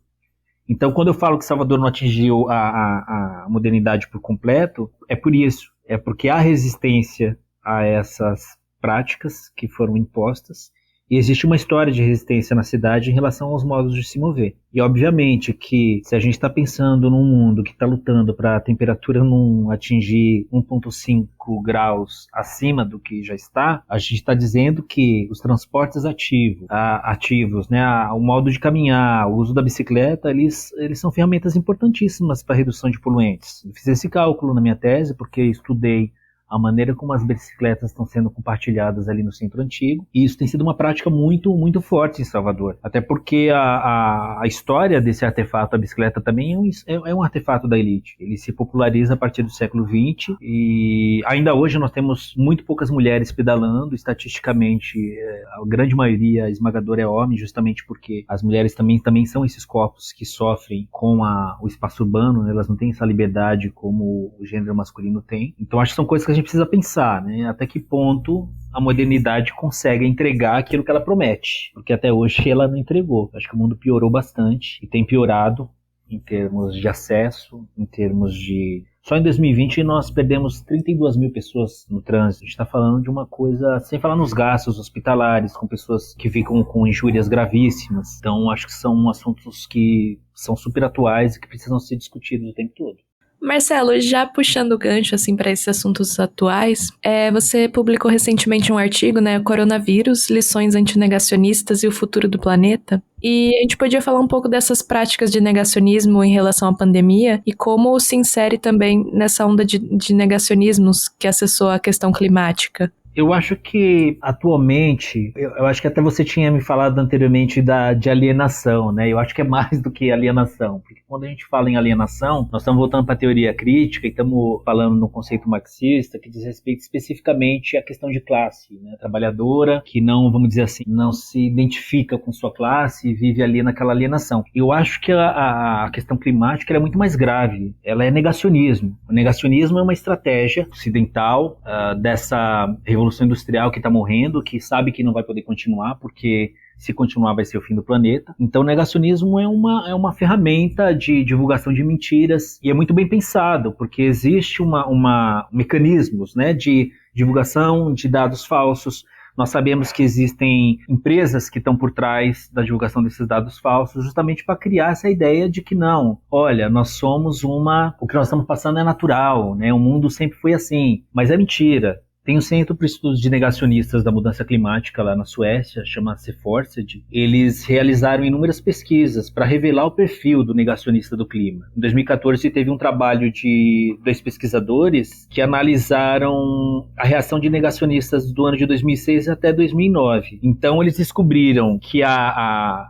Então, quando eu falo que Salvador não atingiu a modernidade por completo, é por isso. É porque há resistência a essas práticas que foram impostas, e existe uma história de resistência na cidade em relação aos modos de se mover. E, obviamente, que se a gente está pensando num mundo que está lutando para a temperatura não atingir 1,5 graus acima do que já está, a gente está dizendo que os transportes ativos, né, o modo de caminhar, o uso da bicicleta, eles são ferramentas importantíssimas para a redução de poluentes. Eu fiz esse cálculo na minha tese porque estudei a maneira como as bicicletas estão sendo compartilhadas ali no centro antigo, e isso tem sido uma prática muito, muito forte em Salvador, até porque a história desse artefato, a bicicleta, também é um artefato da elite. Ele se populariza a partir do século XX, e ainda hoje nós temos muito poucas mulheres pedalando, estatisticamente a grande maioria esmagadora é homem, justamente porque as mulheres também são esses corpos que sofrem com o espaço urbano, né? Elas não têm essa liberdade como o gênero masculino tem. Então acho que são coisas que a gente precisa pensar, né? Até que ponto a modernidade consegue entregar aquilo que ela promete, porque até hoje ela não entregou. Acho que o mundo piorou bastante e tem piorado em termos de acesso, em termos de Só em 2020 nós perdemos 32 mil pessoas no trânsito. A gente está falando de uma coisa, sem falar nos gastos hospitalares, com pessoas que ficam com injúrias gravíssimas. Então, acho que são assuntos que são super atuais e que precisam ser discutidos o tempo todo. Marcelo, já puxando o gancho assim para esses assuntos atuais, você publicou recentemente um artigo, né, Coronavírus, lições antinegacionistas e o futuro do planeta. E a gente podia falar um pouco dessas práticas de negacionismo em relação à pandemia e como se insere também nessa onda de negacionismos que acessou a questão climática. Eu acho que, atualmente, eu acho que até você tinha me falado anteriormente de alienação, né? Eu acho que é mais do que alienação, porque quando a gente fala em alienação, nós estamos voltando para a teoria crítica e estamos falando no conceito marxista que diz respeito especificamente à questão de classe, né? Trabalhadora, que não, vamos dizer assim, não se identifica com sua classe e vive ali naquela alienação. Eu acho que a questão climática é muito mais grave, ela é negacionismo. O negacionismo é uma estratégia ocidental dessa revolução industrial que está morrendo, que sabe que não vai poder continuar, porque se continuar vai ser o fim do planeta. Então o negacionismo é uma ferramenta de divulgação de mentiras e é muito bem pensado, porque existe mecanismos, né, de divulgação de dados falsos. Nós sabemos que existem empresas que estão por trás da divulgação desses dados falsos, justamente para criar essa ideia de que não, olha, nós somos o que nós estamos passando é natural, né? O mundo sempre foi assim, mas é mentira. Tem um Centro para Estudos de Negacionistas da Mudança Climática lá na Suécia, chama-se Forced. Eles realizaram inúmeras pesquisas para revelar o perfil do negacionista do clima. Em 2014 teve um trabalho de 2 pesquisadores que analisaram a reação de negacionistas do ano de 2006 até 2009. Então eles descobriram que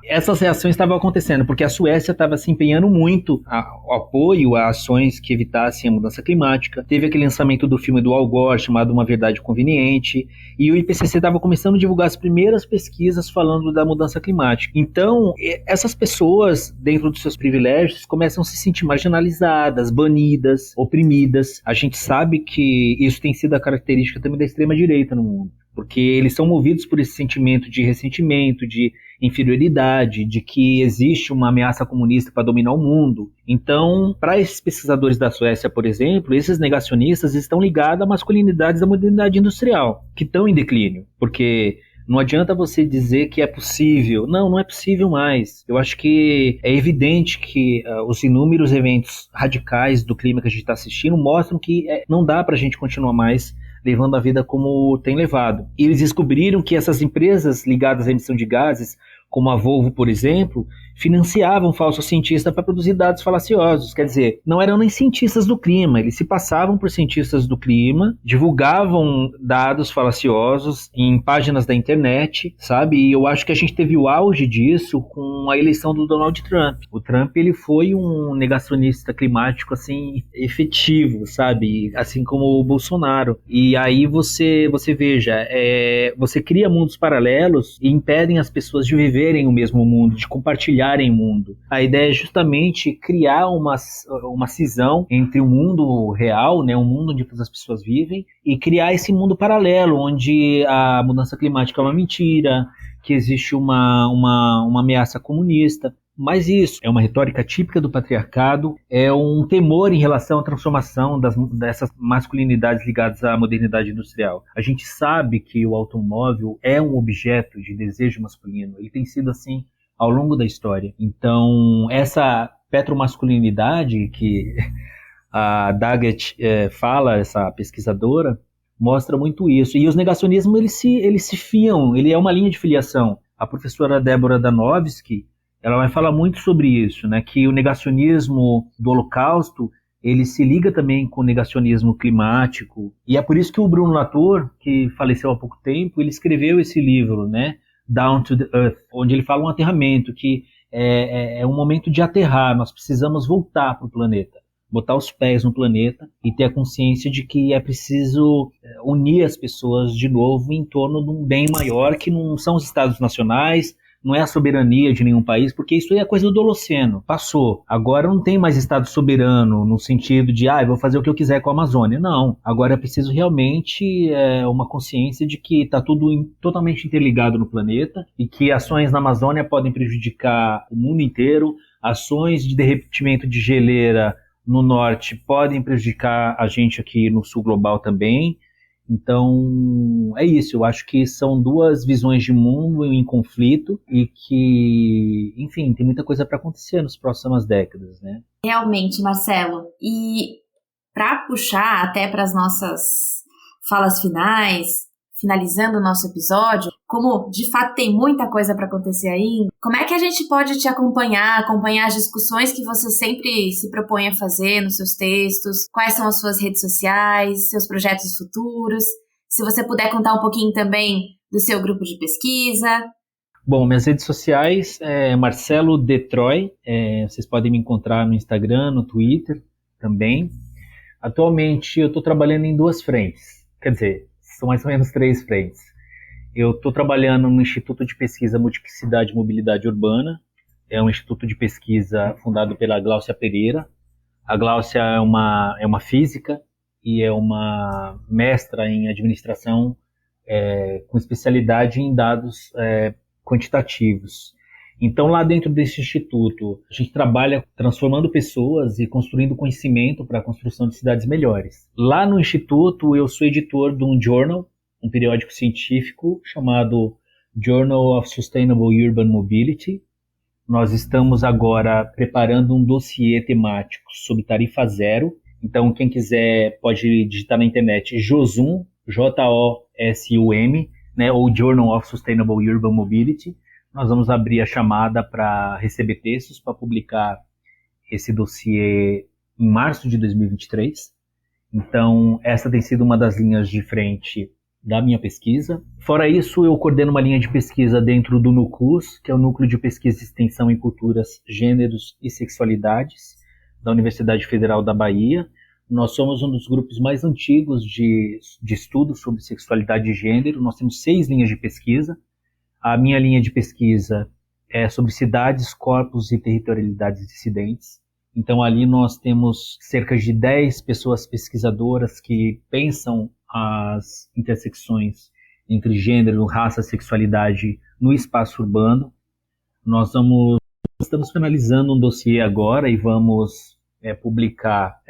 essas reações estavam acontecendo porque a Suécia estava se empenhando muito ao apoio a ações que evitassem a mudança climática. Teve aquele lançamento do filme do Al Gore chamado Uma Verdade Conveniente, e o IPCC estava começando a divulgar as primeiras pesquisas falando da mudança climática. Então, essas pessoas, dentro dos seus privilégios, começam a se sentir marginalizadas, banidas, oprimidas. A gente sabe que isso tem sido a característica também da extrema-direita no mundo, porque eles são movidos por esse sentimento de ressentimento, de inferioridade, de que existe uma ameaça comunista para dominar o mundo. Então, para esses pesquisadores da Suécia, por exemplo, esses negacionistas estão ligados a masculinidades da modernidade industrial, que estão em declínio, porque não adianta você dizer que é possível. Não é possível mais. Eu acho que é evidente que os inúmeros eventos radicais do clima que a gente está assistindo mostram que não dá para a gente continuar mais levando a vida como tem levado. E eles descobriram que essas empresas ligadas à emissão de gases, como a Volvo, por exemplo, financiavam falsos cientistas para produzir dados falaciosos. Quer dizer, não eram nem cientistas do clima, eles se passavam por cientistas do clima, divulgavam dados falaciosos em páginas da internet, sabe? E eu acho que a gente teve o auge disso com a eleição do Donald Trump. O Trump, ele foi um negacionista climático, assim, efetivo, sabe? Assim como o Bolsonaro. E aí você veja, você cria mundos paralelos e impedem as pessoas de viverem o mesmo mundo, de compartilharem o mundo. A ideia é justamente criar uma cisão entre o mundo real, né, o mundo onde todas as pessoas vivem, e criar esse mundo paralelo, onde a mudança climática é uma mentira, que existe uma ameaça comunista. Mas isso é uma retórica típica do patriarcado, é um temor em relação à transformação dessas masculinidades ligadas à modernidade industrial. A gente sabe que o automóvel é um objeto de desejo masculino, ele tem sido assim ao longo da história. Então, essa petromasculinidade que a Daggett fala, essa pesquisadora, mostra muito isso. E os negacionismos, eles se fiam, ele é uma linha de filiação. A professora Débora Danovski, ela vai falar muito sobre isso, né? Que o negacionismo do Holocausto, ele se liga também com o negacionismo climático. E é por isso que o Bruno Latour, que faleceu há pouco tempo, ele escreveu esse livro, né? Down to the Earth, onde ele fala um aterramento, que é um momento de aterrar, nós precisamos voltar para o planeta, botar os pés no planeta e ter a consciência de que é preciso unir as pessoas de novo em torno de um bem maior, que não são os estados nacionais, não é a soberania de nenhum país, porque isso aí é coisa do Holoceno, passou. Agora não tem mais Estado soberano no sentido de, eu vou fazer o que eu quiser com a Amazônia. Não, agora é preciso realmente uma consciência de que está tudo totalmente interligado no planeta e que ações na Amazônia podem prejudicar o mundo inteiro, ações de derretimento de geleira no norte podem prejudicar a gente aqui no sul global também. Então, é isso. Eu acho que são duas visões de mundo em conflito e que, enfim, tem muita coisa para acontecer nas próximas décadas, né? Realmente, Marcelo. E para puxar até para as nossas falas finais, finalizando o nosso episódio, como de fato tem muita coisa para acontecer aí, como é que a gente pode te acompanhar as discussões que você sempre se propõe a fazer nos seus textos? Quais são as suas redes sociais, seus projetos futuros? Se você puder contar um pouquinho também do seu grupo de pesquisa. Bom, minhas redes sociais é Marcelo Detroy, vocês podem me encontrar no Instagram, no Twitter também. Atualmente eu estou trabalhando em duas frentes, quer dizer, são mais ou menos três frentes. Eu estou trabalhando no Instituto de Pesquisa Multiplicidade e Mobilidade Urbana, é um instituto de pesquisa fundado pela Gláucia Pereira. A Gláucia é uma física e é uma mestra em administração com especialidade em dados quantitativos. Então, lá dentro desse instituto, a gente trabalha transformando pessoas e construindo conhecimento para a construção de cidades melhores. Lá no instituto, eu sou editor de um journal, um periódico científico chamado Journal of Sustainable Urban Mobility. Nós estamos agora preparando um dossiê temático sobre tarifa zero. Então, quem quiser pode digitar na internet JOSUM, JOSUM, né, ou Journal of Sustainable Urban Mobility. Nós vamos abrir a chamada para receber textos para publicar esse dossiê em março de 2023. Então, essa tem sido uma das linhas de frente da minha pesquisa. Fora isso, eu coordeno uma linha de pesquisa dentro do NUCUS, que é o Núcleo de Pesquisa e Extensão em Culturas, Gêneros e Sexualidades, da Universidade Federal da Bahia. Nós somos um dos grupos mais antigos de estudo sobre sexualidade e gênero. Nós temos 6 linhas de pesquisa. A minha linha de pesquisa é sobre cidades, corpos e territorialidades dissidentes. Então, ali nós temos cerca de 10 pessoas pesquisadoras que pensam as intersecções entre gênero, raça, sexualidade no espaço urbano. Estamos finalizando um dossiê agora e vamos publicar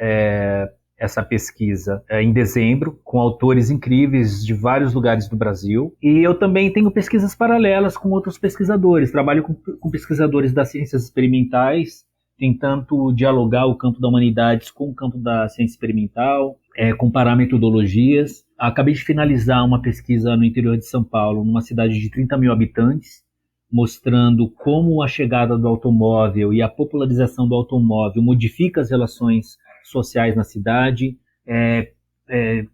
essa pesquisa em dezembro, com autores incríveis de vários lugares do Brasil. E eu também tenho pesquisas paralelas com outros pesquisadores. Trabalho com pesquisadores das ciências experimentais, tentando dialogar o campo da humanidades com o campo da ciência experimental, comparar metodologias. Acabei de finalizar uma pesquisa no interior de São Paulo, numa cidade de 30 mil habitantes, mostrando como a chegada do automóvel e a popularização do automóvel modifica as relações sociais na cidade,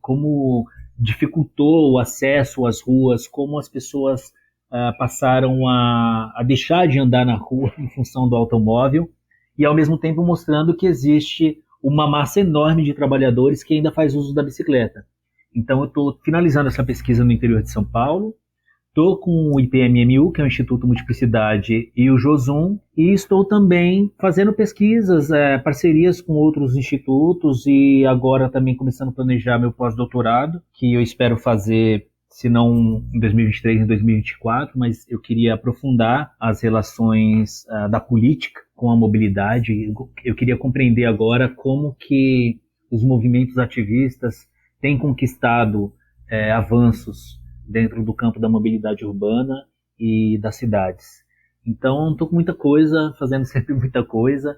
como dificultou o acesso às ruas, como as pessoas passaram a deixar de andar na rua em função do automóvel, e ao mesmo tempo mostrando que existe uma massa enorme de trabalhadores que ainda faz uso da bicicleta. Então eu estou finalizando essa pesquisa no interior de São Paulo, estou com o IPMMU, que é o Instituto Multiplicidade, e o JOSUM, e estou também fazendo pesquisas, parcerias com outros institutos, e agora também começando a planejar meu pós-doutorado, que eu espero fazer, se não em 2023, em 2024, mas eu queria aprofundar as relações da política com a mobilidade. Eu queria compreender agora como que os movimentos ativistas têm conquistado avanços dentro do campo da mobilidade urbana e das cidades. Então, estou com muita coisa, fazendo sempre muita coisa,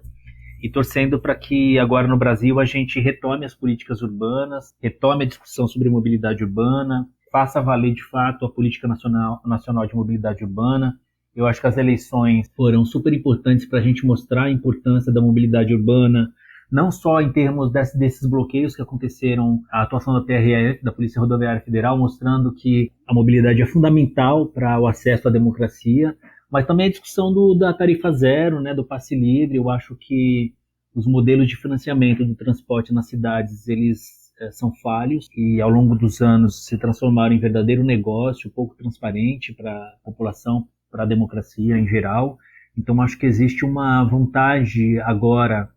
e torcendo para que agora no Brasil a gente retome as políticas urbanas, retome a discussão sobre mobilidade urbana, faça valer de fato a política nacional de mobilidade urbana. Eu acho que as eleições foram super importantes para a gente mostrar a importância da mobilidade urbana, não só em termos desses bloqueios que aconteceram, a atuação da PRF, da Polícia Rodoviária Federal, mostrando que a mobilidade é fundamental para o acesso à democracia, mas também a discussão da tarifa zero, né, do passe livre. Eu acho que os modelos de financiamento do transporte nas cidades, eles são falhos e ao longo dos anos se transformaram em verdadeiro negócio, pouco transparente para a população, para a democracia em geral. Então acho que existe uma vontade agora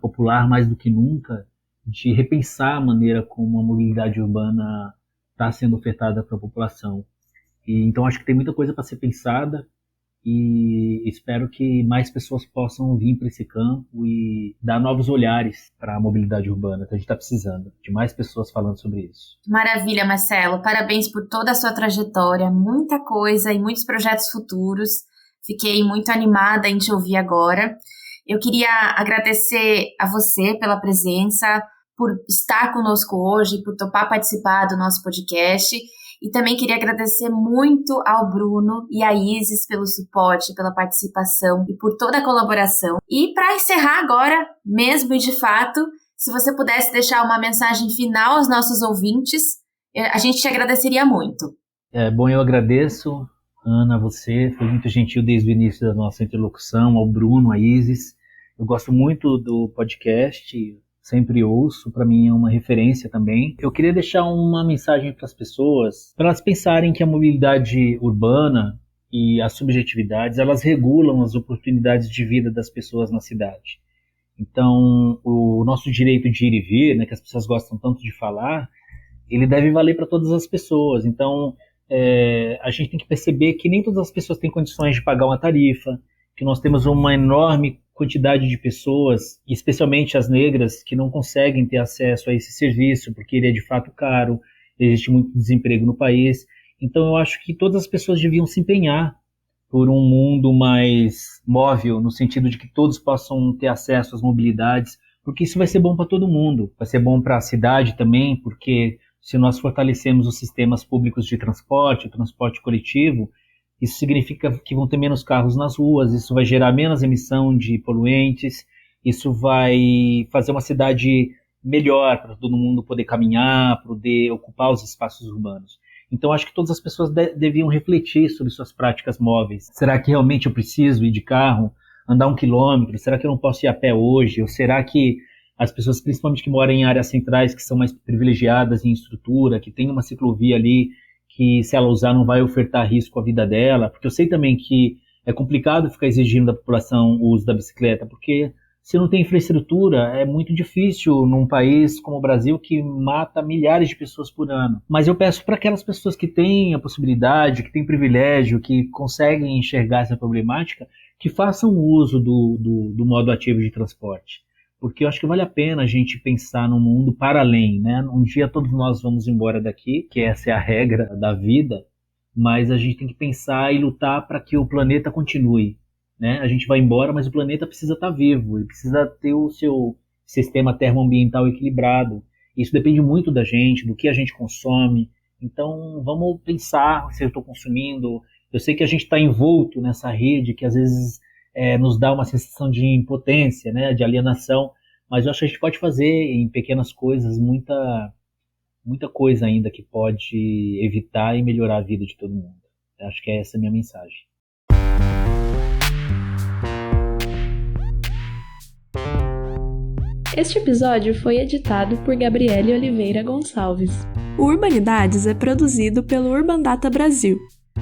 popular mais do que nunca de repensar a maneira como a mobilidade urbana está sendo ofertada para a população. E então acho que tem muita coisa para ser pensada e espero que mais pessoas possam vir para esse campo e dar novos olhares para a mobilidade urbana, que a gente está precisando de mais pessoas falando sobre isso. Maravilha, Marcelo. Parabéns por toda a sua trajetória, muita coisa e muitos projetos futuros. Fiquei muito animada em te ouvir agora. Eu queria agradecer a você pela presença, por estar conosco hoje, por topar participar do nosso podcast. E também queria agradecer muito ao Bruno e à Isis pelo suporte, pela participação e por toda a colaboração. E para encerrar agora, mesmo e de fato, se você pudesse deixar uma mensagem final aos nossos ouvintes, a gente te agradeceria muito. Bom, eu agradeço, Ana, você foi muito gentil desde o início da nossa interlocução, ao Bruno, à Isis. Eu gosto muito do podcast, sempre ouço, para mim é uma referência também. Eu queria deixar uma mensagem para as pessoas, para elas pensarem que a mobilidade urbana e as subjetividades, elas regulam as oportunidades de vida das pessoas na cidade. Então, o nosso direito de ir e vir, né, que as pessoas gostam tanto de falar, ele deve valer para todas as pessoas. Então, a gente tem que perceber que nem todas as pessoas têm condições de pagar uma tarifa, que nós temos uma enorme quantidade de pessoas, especialmente as negras, que não conseguem ter acesso a esse serviço, porque ele é de fato caro, existe muito desemprego no país. Então eu acho que todas as pessoas deviam se empenhar por um mundo mais móvel, no sentido de que todos possam ter acesso às mobilidades, porque isso vai ser bom para todo mundo. Vai ser bom para a cidade também, porque se nós fortalecemos os sistemas públicos de transporte, o transporte coletivo, isso significa que vão ter menos carros nas ruas, isso vai gerar menos emissão de poluentes, isso vai fazer uma cidade melhor para todo mundo poder caminhar, poder ocupar os espaços urbanos. Então acho que todas as pessoas deviam refletir sobre suas práticas móveis. Será que realmente eu preciso ir de carro, andar 1 quilômetro? Será que eu não posso ir a pé hoje? Ou será que as pessoas, principalmente que moram em áreas centrais, que são mais privilegiadas em estrutura, que tem uma ciclovia ali, que se ela usar não vai ofertar risco à vida dela, porque eu sei também que é complicado ficar exigindo da população o uso da bicicleta, porque se não tem infraestrutura é muito difícil num país como o Brasil que mata milhares de pessoas por ano. Mas eu peço para aquelas pessoas que têm a possibilidade, que têm privilégio, que conseguem enxergar essa problemática, que façam uso do modo ativo de transporte. Porque eu acho que vale a pena a gente pensar num mundo para além, né? Um dia todos nós vamos embora daqui, que essa é a regra da vida, mas a gente tem que pensar e lutar para que o planeta continue, né? A gente vai embora, mas o planeta precisa estar vivo e precisa ter o seu sistema termoambiental equilibrado. Isso depende muito da gente, do que a gente consome. Então vamos pensar se eu estou consumindo. Eu sei que a gente está envolto nessa rede que às vezes nos dá uma sensação de impotência, né, de alienação, mas eu acho que a gente pode fazer em pequenas coisas muita coisa ainda que pode evitar e melhorar a vida de todo mundo. Eu acho que essa é a minha mensagem. Este episódio foi editado por Gabriele Oliveira Gonçalves. O Urbanidades é produzido pelo Urban Data Brasil,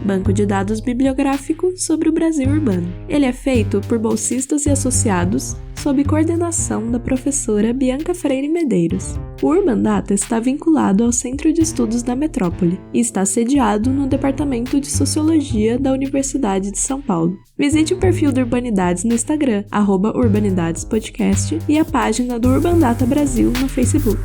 banco de dados bibliográfico sobre o Brasil urbano. Ele é feito por bolsistas e associados, sob coordenação da professora Bianca Freire Medeiros. O Urban Data está vinculado ao Centro de Estudos da Metrópole e está sediado no Departamento de Sociologia da Universidade de São Paulo. Visite o perfil do Urbanidades no Instagram, @Urbanidadespodcast, e a página do Urban Data Brasil no Facebook.